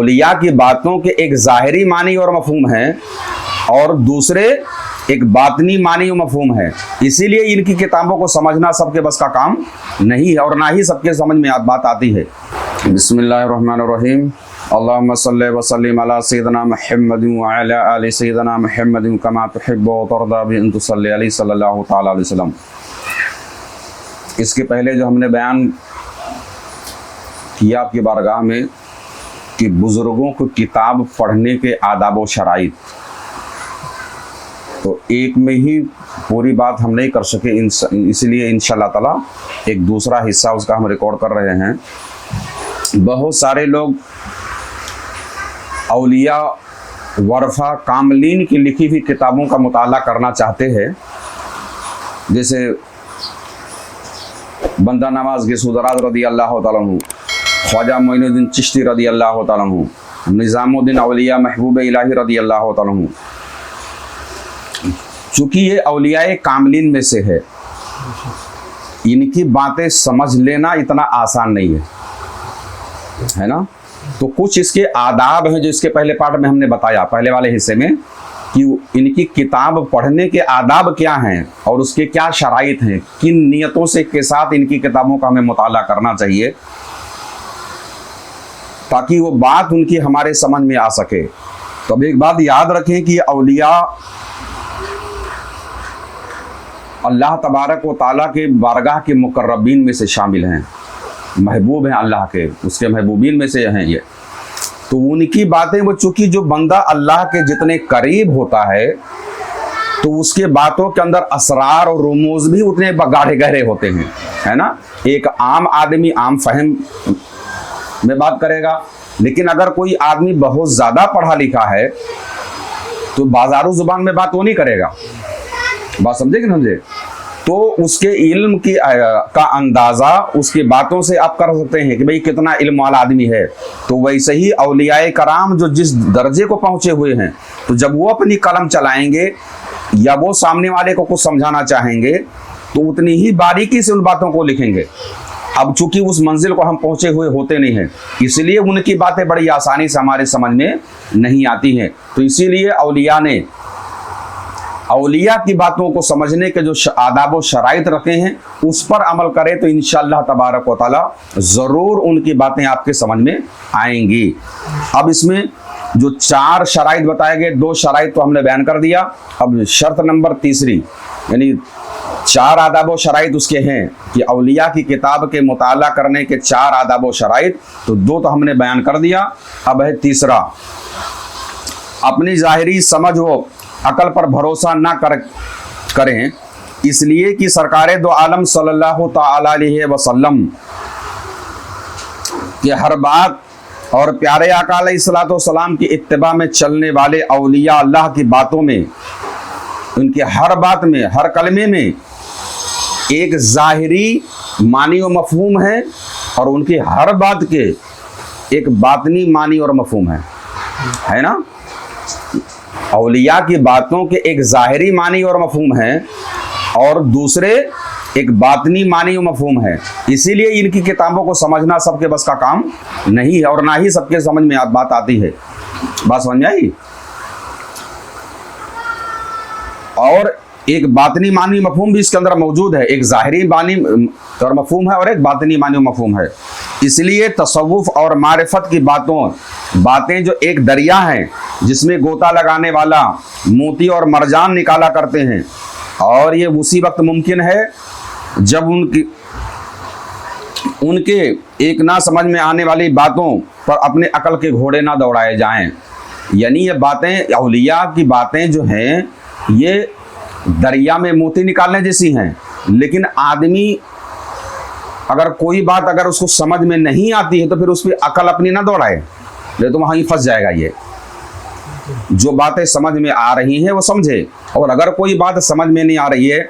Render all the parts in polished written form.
اولیاء کی باتوں کے ایک ظاہری معنی اور مفہوم ہے اور دوسرے ایک باطنی معنی و مفہوم ہے. اسی لیے ان کی کتابوں کو سمجھنا سب کے بس کا کام نہیں ہے اور نہ ہی سب کے سمجھ میں بات آتی ہے. بسم اللہ الرحمن الرحیم. اللہم صلی وسلم علی سیدنا محمد وعلی آل سیدنا محمد کما تحب و ترضی بان تصلی علیہ صلی اللہ تعالی علیہ وسلم. اس کے پہلے جو ہم نے بیان کیا آپ کی بارگاہ میں کہ بزرگوں کو کتاب پڑھنے کے آداب و شرائط، تو ایک میں ہی پوری بات ہم نہیں کر سکے، اس لیے انشاءاللہ تعالی ایک دوسرا حصہ اس کا ہم ریکارڈ کر رہے ہیں. بہت سارے لوگ اولیاء ورثہ کاملین کی لکھی ہوئی کتابوں کا مطالعہ کرنا چاہتے ہیں، جیسے بندہ نواز گیسودراز رضی اللہ تعالیٰ عنہ، خواجہ معین الدین چشتی رضی اللہ تعالیٰ عنہ، نظام الدین اولیاء محبوب الہی رضی اللہ تعالیٰ عنہ. چونکہ یہ اولیاء کاملین میں سے ہے، ان کی باتیں سمجھ لینا اتنا آسان نہیں ہے نا. تو کچھ اس کے آداب ہیں جو اس کے پہلے پارٹ میں ہم نے بتایا، پہلے والے حصے میں، کہ ان کی کتاب پڑھنے کے آداب کیا ہیں اور اس کے کیا شرائط ہیں، کن نیتوں سے کے ساتھ ان کی کتابوں کا ہمیں مطالعہ کرنا چاہیے تاکہ وہ بات ان کی ہمارے سمجھ میں آ سکے. تو اب ایک بات یاد رکھیں کہ یہ اولیاء اللہ تبارک و تعالیٰ کے بارگاہ کے مقربین میں سے شامل ہیں، محبوب ہیں اللہ کے، اس کے محبوبین میں سے ہیں یہ. تو ان کی باتیں وہ چونکہ جو بندہ اللہ کے جتنے قریب ہوتا ہے تو اس کے باتوں کے اندر اسرار اور رموز بھی اتنے گاڑھے گہرے ہوتے ہیں، ہے نا. ایک عام آدمی عام فہم میں بات کرے گا، لیکن اگر کوئی آدمی بہت زیادہ پڑھا لکھا ہے تو بازارو زبان میں بات وہ نہیں کرے گا. بات سمجھے کہ نہیں سمجھے؟ تو اس کے علم کی کا اندازہ اس کی باتوں سے آپ کر سکتے ہیں کہ بھئی کتنا علم والا آدمی ہے. تو ویسے ہی اولیاء کرام جو جس درجے کو پہنچے ہوئے ہیں، تو جب وہ اپنی قلم چلائیں گے یا وہ سامنے والے کو کچھ سمجھانا چاہیں گے تو اتنی ہی باریکی سے ان باتوں کو لکھیں گے. اب چونکہ اس منزل کو ہم پہنچے ہوئے ہوتے نہیں ہیں، اس لیے ان کی باتیں بڑی آسانی سے ہمارے سمجھ میں نہیں آتی ہیں. تو اسی لیے اولیاء کی باتوں کو سمجھنے کے جو آداب و شرائط رکھے ہیں اس پر عمل کرے تو انشاءاللہ تبارک و تعالی ضرور ان کی باتیں آپ کے سمجھ میں آئیں گی. اب اس میں جو 4 شرائط بتائے گئے، 2 شرائط تو ہم نے بیان کر دیا. اب شرط نمبر 3، یعنی 4 آداب و شرائط اس کے ہیں کہ اولیاء کی کتاب کے مطالعہ کرنے کے 4 آداب و شرائط، تو 2 تو ہم نے بیان کر دیا. اب ہے تیسرا، اپنی ظاہری سمجھ و عقل پر بھروسہ نہ کریں، اس لیے کہ سرکار دو عالم صلی اللہ تعالی علیہ وسلم کے ہر بات اور پیارے آقا علیہ الصلوۃ والسلام کی اتباع میں چلنے والے اولیاء اللہ کی باتوں میں، ان کے ہر بات میں، ہر کلمے میں ایک ظاہری معنی و مفہوم ہے اور ان کی ہر بات کے ایک باطنی معنی اور مفہوم ہے نا. اولیاء کی باتوں کے ایک ظاہری معنی اور مفہوم ہے اور دوسرے ایک باطنی معنی و مفہوم ہے. اسی لیے ان کی کتابوں کو سمجھنا سب کے بس کا کام نہیں ہے اور نہ ہی سب کے سمجھ میں بات آتی ہے. بات سمجھ میں آئی؟ اور ایک باطنی معنی مفہوم بھی اس کے اندر موجود ہے، ایک ظاہری معنی اور مفہوم ہے اور ایک باطنی معنی و مفہوم ہے. اس لیے تصوف اور معرفت کی باتیں جو ایک دریا ہیں جس میں غوطہ لگانے والا موتی اور مرجان نکالا کرتے ہیں، اور یہ اسی وقت ممکن ہے جب ان کے ایک نہ سمجھ میں آنے والی باتوں پر اپنے عقل کے گھوڑے نہ دوڑائے جائیں. یعنی یہ باتیں، اولیاء کی باتیں جو ہیں، یہ دریا میں موتی نکالنے جیسی ہیں، لیکن آدمی اگر کوئی بات اگر اس کو سمجھ میں نہیں آتی ہے تو پھر اس پہ عقل اپنی نہ دوڑائے، نہیں تو وہاں ہی پھنس جائے گا. یہ جو باتیں سمجھ میں آ رہی ہیں وہ سمجھے، اور اگر کوئی بات سمجھ میں نہیں آ رہی ہے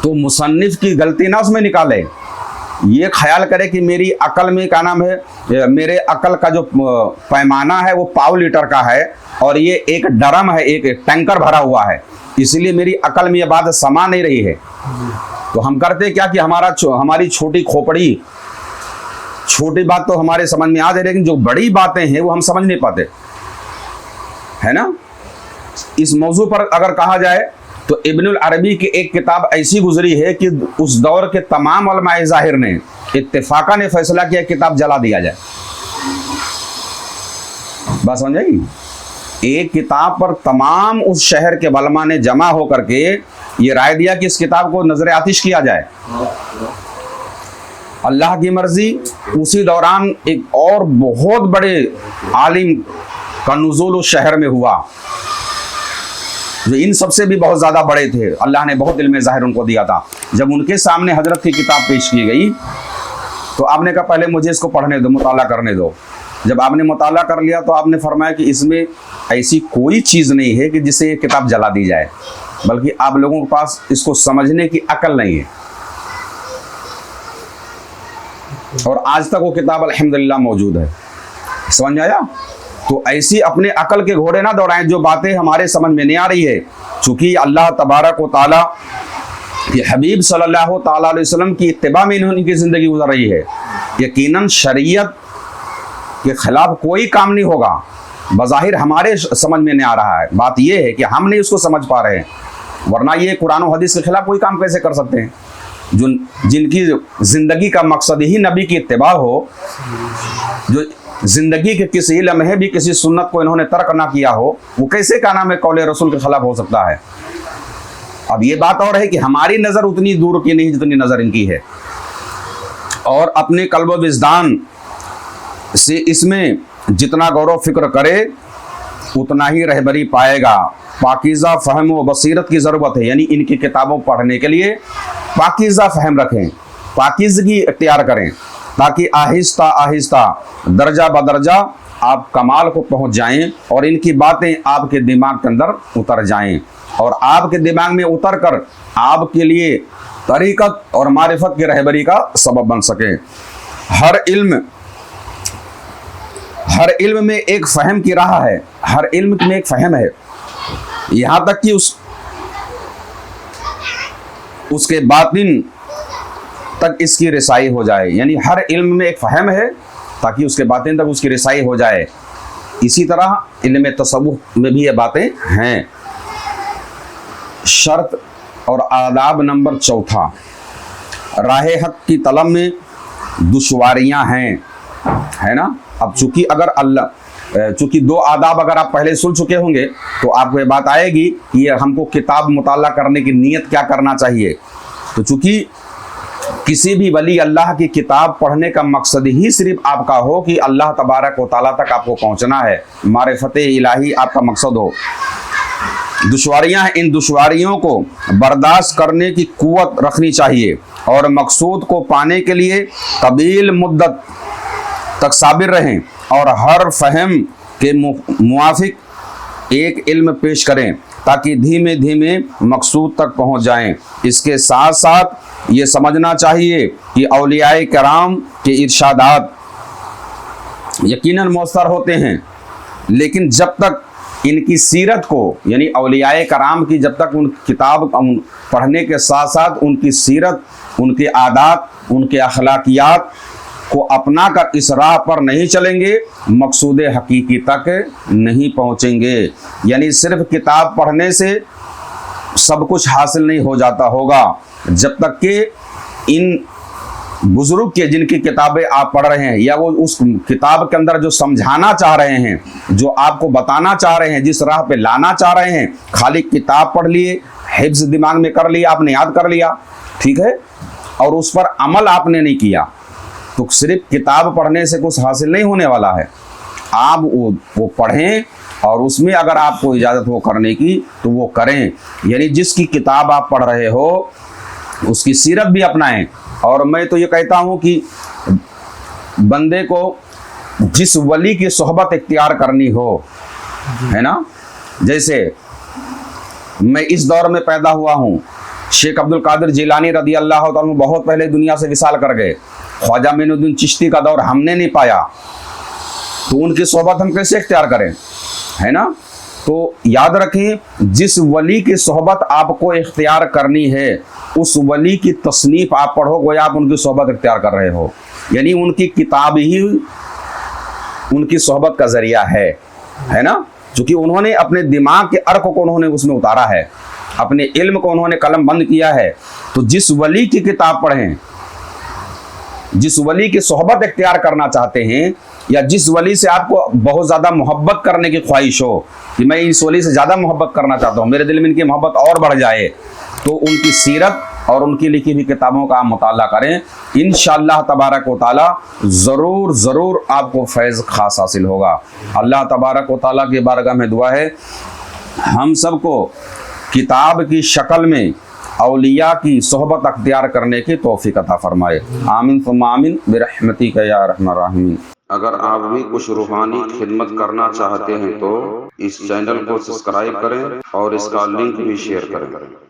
تو مصنف کی غلطی نہ اس میں نکالے. یہ خیال کرے کہ میری عقل میں کیا نام ہے، میرے عقل کا جو پیمانہ ہے وہ 1.5 لیٹر کا ہے اور یہ ایک ڈرم ہے، ایک ٹینکر بھرا ہوا ہے، اسی لیے میری عقل میں یہ بات سما نہیں رہی ہے. تو ہم کرتے کیا کہ ہماری چھوٹی کھوپڑی छोटी बात तो हमारे समझ में आ जाए, लेकिन जो बड़ी बातें हैं वो हम समझ नहीं पाते, है ना। इस मौजू पर अगर कहा जाए तो इब्नुल अरबी की एक किताब ऐसी गुजरी है कि उस दौर के तमाम उलमाए ज़ाहिर ने इत्तेफाका ने फैसला किया किताब जला दिया जाए। बात समझ आई? एक किताब पर तमाम उस शहर के उलमा ने जमा होकर के ये राय दिया कि इस किताब को नजर आतिश किया जाए। अल्लाह की मर्जी, उसी दौरान एक और बहुत बड़े आलिम का नुज़ूल उस शहर में हुआ, जो इन सबसे भी बहुत ज़्यादा बड़े थे। अल्लाह ने बहुत इल्म ज़ाहिर उनको दिया था। जब उनके सामने हजरत की किताब पेश की गई तो आपने कहा पहले मुझे इसको पढ़ने दो, मुताला करने दो। जब आपने मुताला कर लिया तो आपने फरमाया कि इसमें ऐसी कोई चीज़ नहीं है कि जिससे ये किताब जला दी जाए, बल्कि आप लोगों के पास इसको समझने की अकल नहीं है। और आज तक वो किताब अल्हम्दुलिल्लाह मौजूद है। समझ में आया? तो ऐसी अपने अकल के घोड़े ना दौड़ाएं जो बातें हमारे समझ में नहीं आ रही है। चूँकि अल्लाह तबारक व तआला के हबीब सल्लल्लाहु तआला अलैहि वसल्लम की इत्तिबा में इनकी ज़िंदगी गुजर रही है। यकीनन शरीयत के खिलाफ कोई काम नहीं होगा, बज़ाहिर हमारे समझ में नहीं आ रहा है। बात यह है कि हम नहीं उसको समझ पा रहे हैं, वरना ये कुरान और हदीस के खिलाफ कोई काम कैसे कर सकते हैं? जिनकी ज़िंदगी का मकसद ही नबी की इत्तिबा हो, जो ज़िंदगी के किसी लम्हे भी किसी सुन्नत को इन्होंने तर्क ना किया हो, वो कैसे का नाम है कौले रसूल के खिलाफ हो सकता है? अब ये बात और है कि हमारी नज़र उतनी दूर की नहीं जितनी नज़र इनकी है, और अपने कल्ब व विजदान से इसमें जितना गौरव फिक्र करे उतना ही रहबरी पाएगा। पाकीज़ा फ़हम व बसीरत की ज़रूरत है, यानी इनकी किताबों पढ़ने के लिए पाकीज़ा फ़हम रखें, पाकीज़गी इख्तियार करें, ताकि आहिस्ता आहिस्ता दर्जा बदर्जा आप कमाल को पहुंच जाएं और इनकी बातें आपके दिमाग के अंदर उतर जाएं और आपके दिमाग में उतर कर आपके लिए तरीक़त और मारिफत की रहबरी का सबब बन सके। हर इल्म में एक फ़हम की राह है, हर इल्म में एक फ़हम है, यहाँ तक कि उसके बातिन तक इसकी रिसाई हो जाए। यानी हर इल्म में एक फ़हम है ताकि उसके बातिन तक उसकी रिसाई हो जाए। इसी तरह इल्म तसव्वुफ़ में भी ये बातें हैं। शर्त और आदाब नंबर 4, राह हक की तलब में दुश्वारियाँ हैं, है ना। अब चूँकि 2 आदाब अगर आप पहले सुन चुके होंगे तो आपको ये बात आएगी कि ये हमको किताब मुताला करने की नीयत क्या करना चाहिए। तो चूँकि किसी भी वली अल्लाह की किताब पढ़ने का मकसद ही सिर्फ आपका हो कि अल्लाह तबारक व तआला तक आपको पहुँचना है, मारिफत इलाही आपका मकसद हो। दुश्वारियाँ हैं, इन दुश्वारियों को बर्दाश्त करने की क़ुव्वत रखनी चाहिए और मकसूद को पाने के लिए तवील मुद्दत तक साबिर रहें और हर फ़हम के मुआफ़िक एक इल्म पेश करें ताकि धीमे धीमे मकसूद तक पहुंच जाएं। इसके साथ साथ ये समझना चाहिए कि औलियाए कराम के इरशादात यकीनन मौसर होते हैं, लेकिन जब तक इनकी सीरत को, यानी औलियाए कराम की जब तक उन किताब पढ़ने के साथ साथ उनकी सीरत, उनके आदात, उनके अखलाकियात को अपना कर इस राह पर नहीं चलेंगे, मकसूद हकीकी तक नहीं पहुँचेंगे। यानी सिर्फ किताब पढ़ने से सब कुछ हासिल नहीं हो जाता होगा, जब तक कि इन बुजुर्ग के जिनकी किताबें आप पढ़ रहे हैं या वो उस किताब के अंदर जो समझाना चाह रहे हैं, जो आपको बताना चाह रहे हैं, जिस राह पे लाना चाह रहे हैं, खाली किताब पढ़ लिए, हिफ्ज़ दिमाग में कर लिया, आपने याद कर लिया, ठीक है, और उस पर अमल आपने नहीं किया, तो सिर्फ किताब पढ़ने से कुछ हासिल नहीं होने वाला है। आप वो पढ़ें और उसमें अगर आपको इजाज़त हो करने की तो वो करें। यानी जिसकी किताब आप पढ़ रहे हो उसकी सीरत भी अपनाएं। और मैं तो ये कहता हूँ कि बंदे को जिस वली की सोहबत इख्तियार करनी हो, है ना, जैसे मैं इस दौर में पैदा हुआ हूँ, शेख अब्दुल कादिर जिलानी रदी अल्लाह तआला अन्हु बहुत पहले दुनिया से विसाल कर गए, ख्वाजा मोइनुद्दीन चिश्ती का दौर हमने नहीं पाया, तो उनकी सोहबत हम कैसे इख्तियार करें, है ना। تو یاد رکھیں जिस वली की सोहबत आपको इख्तियार करनी है उस वली की तसनीफ आप पढ़ो गोया आप उनकी सोहबत इख्तियार कर रहे हो, यानी उनकी किताब ही उनकी सोहबत का जरिया है ना। क्योंकि उन्होंने अपने दिमाग के अर्क को उन्होंने उसमें उतारा है, अपने इल्म को उन्होंने कलम बंद किया है। तो जिस वली की किताब पढ़ें, जिस वली की सोहबत इख्तियार करना चाहते हैं, या जिस वली से आपको बहुत ज़्यादा मोहब्बत करने की ख्वाहिश हो कि मैं इस वली से ज़्यादा मोहब्बत करना चाहता हूँ, मेरे दिल में इनकी मोहब्बत और बढ़ जाए, तो उनकी सीरत और उनकी लिखी हुई किताबों का आप मुताला करें। इंशाअल्लाह तबारक व ताला ज़रूर आपको फैज़ खास हासिल होगा। अल्लाह तबारक व ताला की बारगाह में दुआ है हम सबको किताब की शक्ल में औलिया की सोहबत अख्तियार करने की तौफीक अता फरमाए। आमीन सुम्मा आमीन बिरहमतिक या अरहमर राहिमीन। अगर आप भी कुछ रूहानी खिदमत करना चाहते हैं तो इस चैनल को सब्सक्राइब करें और इसका लिंक भी शेयर करें।